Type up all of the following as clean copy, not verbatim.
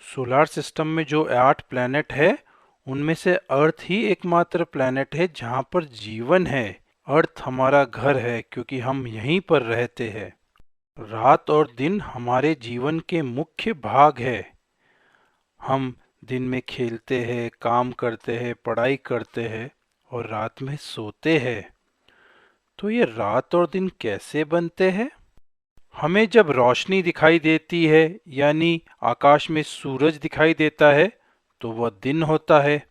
Solar system में जो 8 planet है उनमें से अर्थ ही एकमात्र प्लैनेट है जहाँ पर जीवन है। अर्थ हमारा घर है क्योंकि हम यहीं पर रहते हैं। रात और दिन हमारे जीवन के मुख्य भाग है। हम दिन में खेलते हैं, काम करते हैं, पढ़ाई करते हैं और रात में सोते हैं। तो ये रात और दिन कैसे बनते हैं? हमें जब रोशनी दिखाई देती है यानी आकाश में सूरज दिखाई देता है तो वह दिन होता है,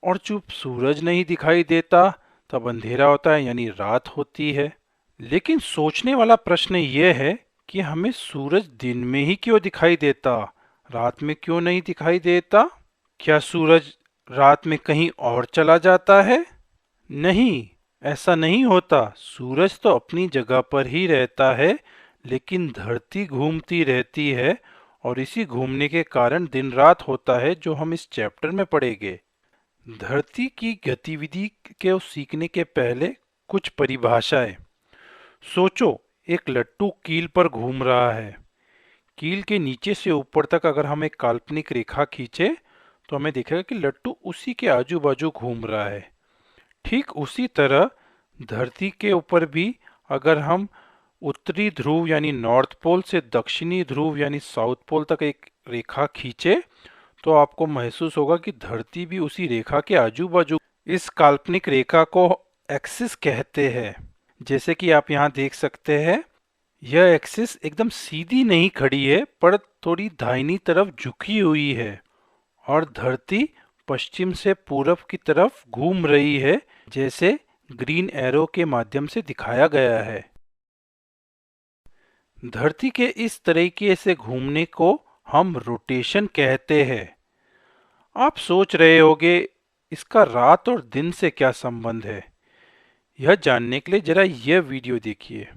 और जब सूरज नहीं दिखाई देता तब अंधेरा होता है यानी रात होती है। लेकिन सोचने वाला प्रश्न यह है कि हमें सूरज दिन में ही क्यों दिखाई देता, रात में क्यों नहीं दिखाई देता? क्या सूरज रात में कहीं और चला जाता है? नहीं, ऐसा नहीं होता। सूरज तो अपनी जगह पर ही रहता है, लेकिन धरती घूमती रहती है और इसी घूमने के कारण दिन रात होता है, जो हम इस चैप्टर में पढ़ेंगे। धरती की गतिविधि के सीखने के पहले कुछ परिभाषाएं। सोचो, एक लट्टू कील पर घूम रहा है। कील के नीचे से ऊपर तक अगर हम एक काल्पनिक रेखा खींचे तो हमें दिखेगा कि लट्टू उसी के आजू बाजू घूम रहा है। ठीक उसी तरह धरती के ऊपर भी अगर हम उत्तरी ध्रुव यानी नॉर्थ पोल से दक्षिणी ध्रुव यानी साउथ पोल तक एक रेखा खींचे तो आपको महसूस होगा कि धरती भी उसी रेखा के आजू बाजू। इस काल्पनिक रेखा को एक्सिस कहते हैं। जैसे कि आप यहाँ देख सकते हैं, यह एक्सिस एकदम सीधी नहीं खड़ी है पर थोड़ी दाहिनी तरफ झुकी हुई है, और धरती पश्चिम से पूरब की तरफ घूम रही है, जैसे ग्रीन एरो के माध्यम से दिखाया गया है। धरती के इस तरीके से घूमने को हम रोटेशन कहते हैं। आप सोच रहे होंगे इसका रात और दिन से क्या संबंध है। यह जानने के लिए जरा यह वीडियो देखिए।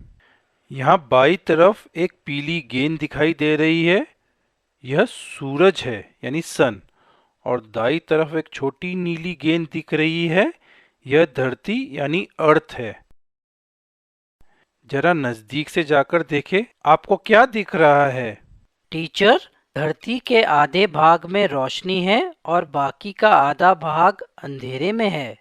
यहाँ बाईं तरफ एक पीली गेंद दिखाई दे रही है, यह सूरज है यानी सन, और दाईं तरफ एक छोटी नीली गेंद दिख रही है, यह धरती यानी अर्थ है। जरा नजदीक से जाकर देखें, आपको क्या दिख रहा है? टीचर, धरती के आधे भाग में रोशनी है और बाकी का आधा भाग अंधेरे में है।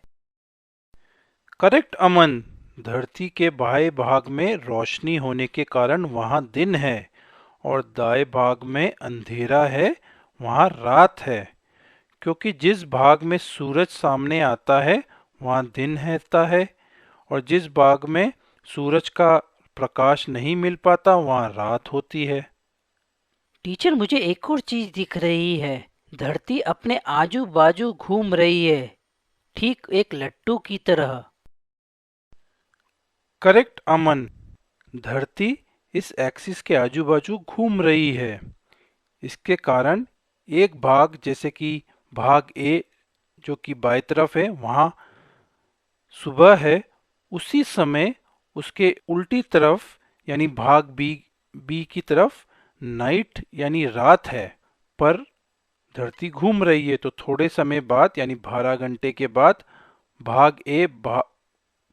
करेक्ट अमन। धरती के बाएं भाग में रोशनी होने के कारण वहां दिन है, और दाएं भाग में अंधेरा है, वहां रात है। क्योंकि जिस भाग में सूरज सामने आता है वहां दिन रहता है, और जिस भाग में सूरज का प्रकाश नहीं मिल पाता वहां रात होती है। टीचर, मुझे एक और चीज दिख रही है। धरती अपने आजू बाजू घूम रही है, ठीक एक लट्टू की तरह। करेक्ट अमन। धरती इस एक्सिस के आजू बाजू घूम रही है। इसके कारण एक भाग, जैसे कि भाग ए जो कि बाएं तरफ है, वहां सुबह है, उसी समय उसके उल्टी तरफ यानी भाग बी बी की तरफ नाइट यानी रात है। पर धरती घूम रही है तो थोड़े समय बाद यानी 12 घंटे के बाद भाग ए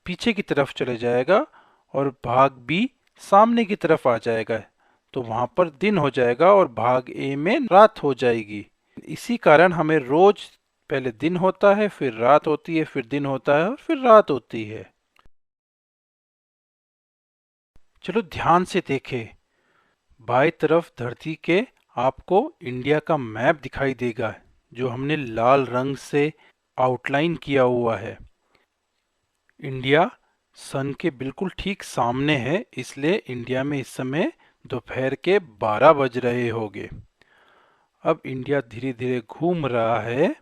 पीछे की तरफ चले जाएगा और भाग बी सामने की तरफ आ जाएगा, तो वहां पर दिन हो जाएगा और भाग ए में रात हो जाएगी। इसी कारण हमें रोज पहले दिन होता है, फिर रात होती है, फिर दिन होता है और फिर रात होती है। चलो ध्यान से देखें। बाएं तरफ धरती के आपको इंडिया का मैप दिखाई देगा, जो हमने लाल रंग से आउटलाइन किया हुआ है। इंडिया सन के बिल्कुल ठीक सामने है, इसलिए इंडिया में इस समय दोपहर के 12 बज रहे होंगे। अब इंडिया धीरे धीरे घूम रहा है,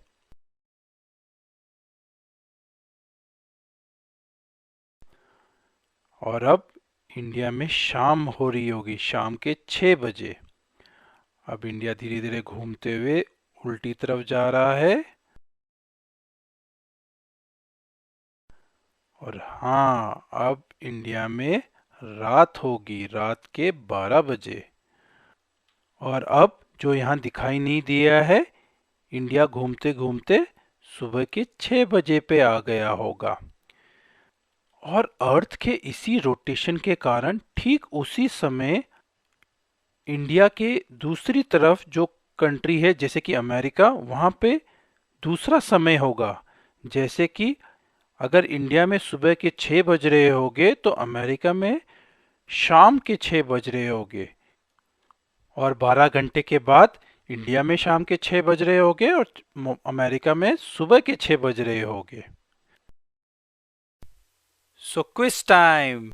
और अब इंडिया में शाम हो रही होगी, शाम के 6 बजे। अब इंडिया धीरे धीरे घूमते हुए उल्टी तरफ जा रहा है, और हाँ, अब इंडिया में रात होगी, रात के 12 बजे। और अब जो यहाँ दिखाई नहीं दिया है, इंडिया घूमते घूमते सुबह के 6 बजे पे आ गया होगा। और अर्थ के इसी रोटेशन के कारण ठीक उसी समय इंडिया के दूसरी तरफ जो कंट्री है जैसे कि अमेरिका, वहाँ पे दूसरा समय होगा। जैसे कि अगर इंडिया में सुबह के 6 बज रहे होंगे तो अमेरिका में शाम के 6 बज रहे होंगे, और 12 घंटे के बाद इंडिया में शाम के 6 बज रहे होंगे और अमेरिका में सुबह के 6 बज रहे होंगे। सो क्विज टाइम।